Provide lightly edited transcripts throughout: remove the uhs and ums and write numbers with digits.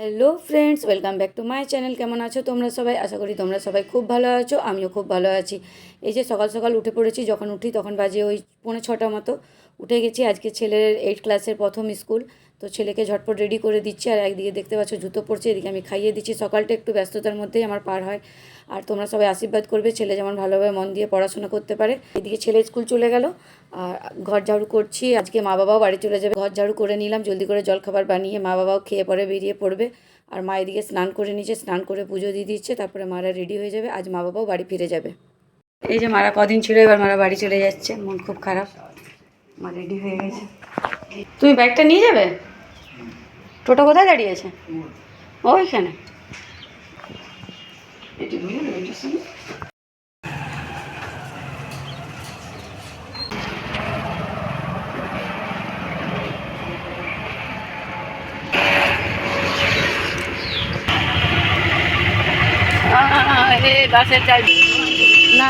Hello friends, welcome back to my channel. কেমন আছো তোমরা সবাই? আশা করি তোমরা সবাই খুব ভালো আছো, আমিও খুব ভালো আছি। এই যে সকাল সকাল উঠে পড়েছি, যখন উঠি তখন বাজে ওই 5:45 মতো। উঠে গেছি, আজকে ছেলের 8 ক্লাসের প্রথম স্কুল, তো ছেলেকে ঝটপট রেডি করে দিচ্ছি। আর একদিকে দেখতে পাচ্ছ জুতো পড়ছে, এদিকে আমি খাইয়ে দিচ্ছি। সকালটা একটু ব্যস্ততার মধ্যেই আমার পার হয়। আর তোমরা সবাই আশীর্বাদ করবে ছেলে যেমন ভালোভাবে মন দিয়ে পড়াশোনা করতে পারে। এদিকে ছেলে স্কুল চলে গেল, আর ঘর ঝাড়ু করছি। আজকে মা বাবাও বাড়ি চলে যাবে, ঘর ঝাড়ু করে নিলাম জলদি করে, জলখাবার বানিয়ে মা বাবাও খেয়ে পরে বেরিয়ে পড়বে। আর মা এদিকে স্নান করে নিচ্ছে, স্নান করে পুজো দিয়ে দিচ্ছে, তারপরে মারা রেডি হয়ে যাবে। আজ মা বাবাও বাড়ি ফিরে যাবে। এই যে মারা কদিন ছিল, এবার মারা বাড়ি চলে যাচ্ছে, মন খুব খারাপ। মা রেডি হয়ে গেছে। তুমি ব্যাগটা নিয়ে যাবে? টোটো কোথায় দাঁড়িয়েছে? ওইখানে। বাসের চাল না,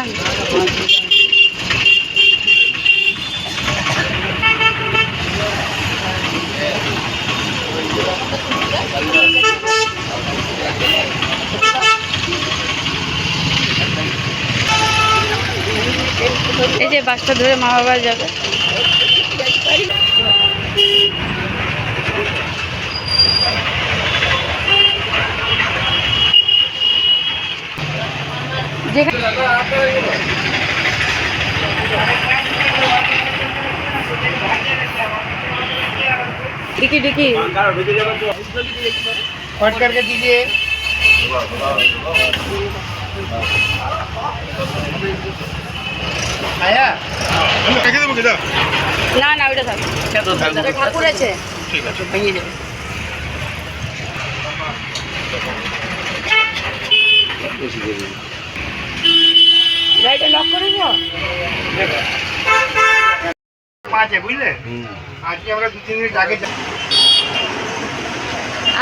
এই যে বাসটা ধরে মা বাবা যাবে। डिकी डिकी कट करके दीजिए। आया না না, ওইটা থাক, ঠাকুর আছে। ঠিক আছে, ভেঙে যাবে। লাইটটা লক করে দাও। 5 है বুঝলে। আজকে আমরা 2-3 মিনিট আগে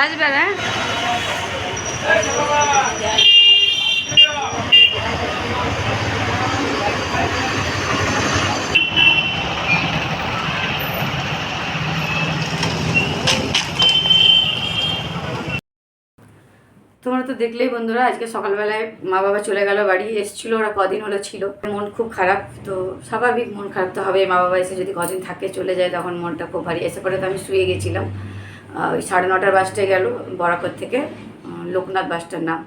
আসবে না? তোমরা তো দেখলেই বন্ধুরা, আজকে সকালবেলায় মা বাবা চলে গেল বাড়ি। এসেছিলো ওরা, কদিন হলো ছিল। মন খুব খারাপ, তো স্বাভাবিক মন খারাপ তো হবে। মা বাবা এসে যদি কদিন থাকে চলে যায় তখন মনটা খুব ভারী। এসে পরে তো আমি শুয়ে গেছিলাম। ওই 9:30 বাসটায় গেল বরাকর থেকে, লোকনাথ বাসটার নাম।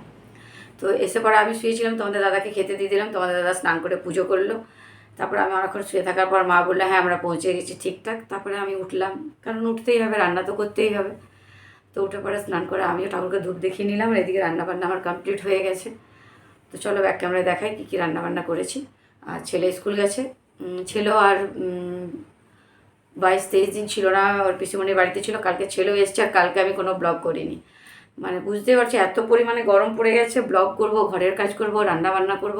তো এসে পরে আমি শুয়েছিলাম, তোমাদের দাদাকে খেতে দিয়ে দিলাম। তোমাদের দাদা স্নান করে পুজো করলো। তারপরে আমি অনেকক্ষণ শুয়ে থাকার পর মা বললো হ্যাঁ আমরা পৌঁছে গেছি ঠিকঠাক। তারপরে আমি উঠলাম, কারণ উঠতেই হবে, রান্না তো করতেই হবে। তো উঠে পরে স্নান করে আমিও ঠাকুরকে ধূপ দেখিয়ে নিলাম। আর এদিকে রান্নাবান্না আমার কমপ্লিট হয়ে গেছে। তো চলো ব্যাক ক্যামেরায় দেখাই কী কী রান্নাবান্না করেছি। আর ছেলে স্কুল গেছে। ছেলেও আর 22-23 দিন ছিল না, ওর পিসিমণির বাড়িতে ছিল। কালকে ছেলেও এসছে, আর কালকে আমি কোনো ব্লগ করিনি। মানে বুঝতেই পারছি এত পরিমাণে গরম পড়ে গেছে, ব্লগ করব, ঘরের কাজ করব, রান্নাবান্না করব,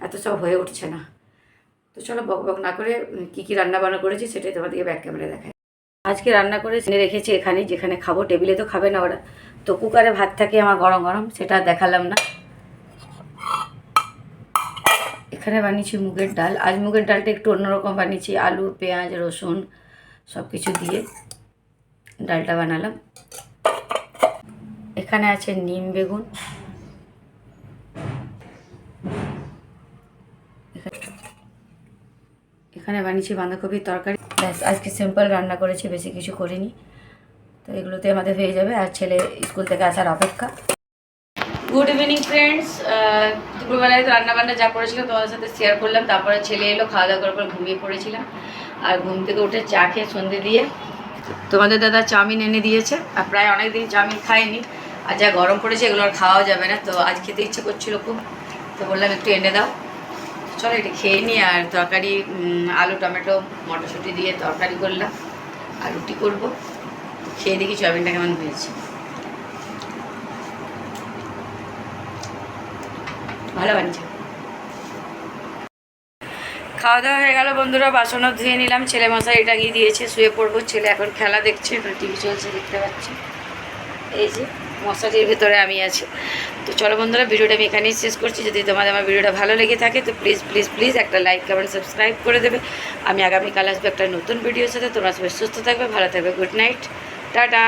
এত সব হয়ে উঠছে না। তো চলো বক বক না করে কী কী রান্নাবান্না করেছি সেটাই তোমাদেরকে ব্যাক ক্যামেরায় দেখাই। আজকে রান্না করে রেখেছি এখানে, যেখানে খাবো। টেবিলে তো খাবে না ওরা, তো কুকারে ভাত থাকে আমার গরম গরম, সেটা দেখালাম না। এখানে বানিয়েছি মুগের ডাল। আজ মুগের ডালটা একটু অন্যরকম বানিয়েছি, আলু পেঁয়াজ রসুন সব কিছু দিয়ে ডালটা বানালাম। এখানে আছে নিম বেগুন, এখানে বানিয়েছি বাঁধাকপির তরকারি। ব্যাস, আজকে সিম্পল রান্না করেছি, বেশি কিছু করিনি। তো এগুলোতে আমাদের হয়ে যাবে। আর ছেলে স্কুল থেকে আসার অপেক্ষা। Good evening friends. দুপুরবেলায় তো রান্নাবান্না যা করেছিলাম তোমাদের সাথে শেয়ার করলাম। তারপরে ছেলে এলো, খাওয়া দাওয়া করার পর ঘুমিয়ে পড়েছিলাম। আর ঘুম থেকে উঠে চা খেয়ে সন্ধে দিয়ে তোমাদের দাদা চাউমিন এনে দিয়েছে। আর প্রায় অনেক দিন চাউমিন খাইনি, আর যা গরম পড়েছে এগুলো আর খাওয়াও যাবে না। তো আজ খেতে ইচ্ছে করছিল খুব, তো বললাম একটু এনে দাও। চলো এটা খেয়ে নিই। আর তরকারি আলু টমেটো মটরশুঁটি দিয়ে তরকারি করলাম, আর রুটি করবো। খেয়ে দেখি চাউমিনটা কেমন হয়েছে। ভালো বানিয়েছে। খাওয়া দাওয়া হয়ে গেল বন্ধুরা, বাসনও ধুয়ে নিলাম। ছেলে মশাই টাঙিয়ে দিয়েছে, শুয়ে পড়বো। ছেলে এখন খেলা দেখছে, টিভি চলছে, দেখতে পাচ্ছি। এই যে মশারির ভিতরে আমি আছি। তো চলো বন্ধুরা, ভিডিওটা আমি এখানেই শেষ করছি। যদি তোমাদের আমার ভিডিওটা ভালো লেগে থাকে তো প্লিজ প্লিজ প্লিজ একটা লাইক কমেন্ট সাবস্ক্রাইব করে দেবে। আমি আগামীকাল আসবো একটা নতুন ভিডিওর সাথে। তোমরা সবাই সুস্থ থাকবে, ভালো থাকবে। Good night, tata.